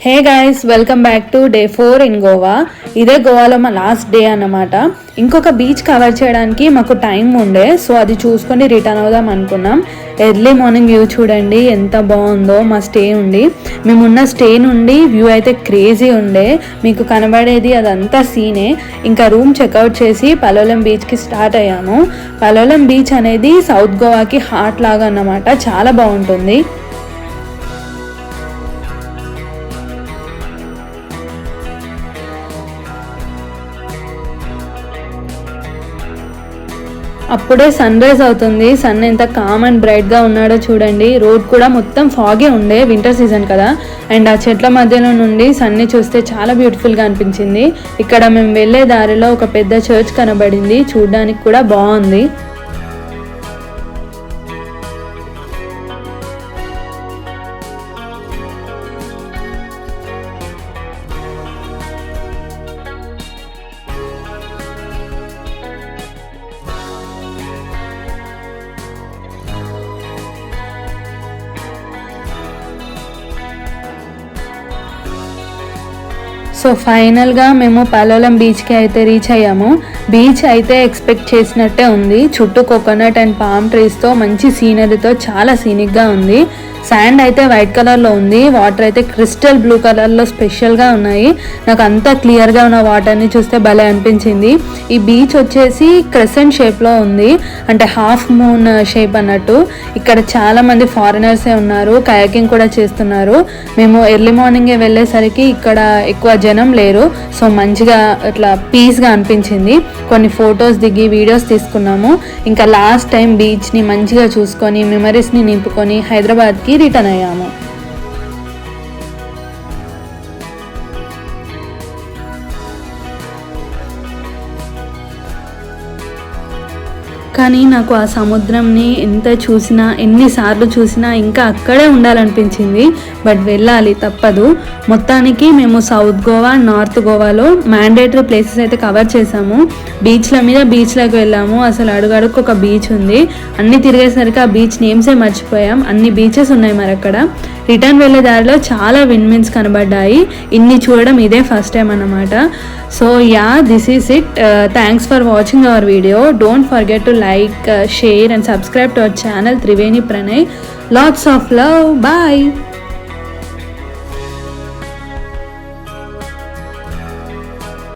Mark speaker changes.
Speaker 1: Hey guys, welcome back to day 4 in Goa. ఇదే గోవాలో మా లాస్ట్ డే అన్నమాట. ఇంకొక బీచ్ కవర్ చేయడానికి మాకు టైం ఉండే, సో అది చూసుకొని రిటర్న్ అవుదాం అనుకున్నాం. ఎర్లీ మార్నింగ్ వ్యూ చూడండి ఎంత బాగుందో. మా స్టే ఉండి మేమున్న స్టే నుండి వ్యూ అయితే క్రేజీ ఉండే. మీకు కనబడేది అదంతా సీనే. ఇంకా రూమ్ చెక్అవుట్ చేసి పలోలం బీచ్కి స్టార్ట్ అయ్యాము. పలోలం బీచ్ అనేది సౌత్ గోవాకి హార్ట్ లాగా అన్నమాట, చాలా బాగుంటుంది. అప్పుడే సన్ రైజ్ అవుతుంది. సన్ ఎంత కామ్ అండ్ బ్రైట్గా ఉన్నాడో చూడండి. రోడ్ కూడా మొత్తం ఫాగే ఉండే, వింటర్ సీజన్ కదా. అండ్ ఆ చెట్ల మధ్యలో నుండి సన్ని చూస్తే చాలా బ్యూటిఫుల్గా అనిపించింది. ఇక్కడ మేము వెళ్ళే దారిలో ఒక పెద్ద చర్చ్ కనబడింది, చూడడానికి కూడా బాగుంది. సో ఫైనల్గా మేము పలోలం బీచ్కి అయితే రీచ్ అయ్యాము. బీచ్ అయితే ఎక్స్పెక్ట్ చేసినట్టే ఉంది. చుట్టూ కోకోనట్ అండ్ పామ్ ట్రీస్తో మంచి సీనరీతో చాలా సీనిక్గా ఉంది. శాండ్ అయితే వైట్ కలర్లో ఉంది, వాటర్ అయితే క్రిస్టల్ బ్లూ కలర్లో స్పెషల్గా ఉన్నాయి. నాకు అంతా క్లియర్గా ఉన్న వాటర్ని చూస్తే భలే అనిపించింది. ఈ బీచ్ వచ్చేసి క్రెసెంట్ షేప్లో ఉంది, అంటే హాఫ్ మూన్ షేప్ అన్నట్టు. ఇక్కడ చాలామంది ఫారినర్సే ఉన్నారు, కయాకింగ్ కూడా చేస్తున్నారు. మేము ఎర్లీ మార్నింగే వెళ్ళేసరికి ఇక్కడ ఎక్కువ జనం లేరు, సో మంచిగా ఇట్లా పీస్గా అనిపించింది. కొన్ని ఫొటోస్ దిగి వీడియోస్ తీసుకున్నాము. ఇంకా లాస్ట్ టైం బీచ్ని మంచిగా చూసుకొని మెమరీస్ని నింపుకొని హైదరాబాద్కి రిటర్న్ అయ్యాము. కానీ నాకు ఆ సముద్రంని ఎంత చూసినా, ఎన్నిసార్లు చూసినా ఇంకా అక్కడే ఉండాలనిపించింది. బట్ వెళ్ళాలి, తప్పదు. మొత్తానికి మేము సౌత్ గోవా, నార్త్ గోవాలో మ్యాండేటరీ ప్లేసెస్ అయితే కవర్ చేసాము. బీచ్ల మీద బీచ్లకు వెళ్ళాము. అసలు అడుగడుకు ఒక బీచ్ ఉంది. అన్ని తిరిగేసరికి ఆ బీచ్ నేమ్సే మర్చిపోయాం. అన్ని బీచెస్ ఉన్నాయి మరి అక్కడ. రిటర్న్ వెళ్ళే దారిలో చాలా విండ్ మిల్స్ కనబడ్డాయి. ఇన్ని చూడడం ఇదే ఫస్ట్ టైం అన్నమాట. So yeah, this is it. Thanks for watching our video. Don't forget to like, share and subscribe to our channel Triveni Pranay. Lots of love. Bye.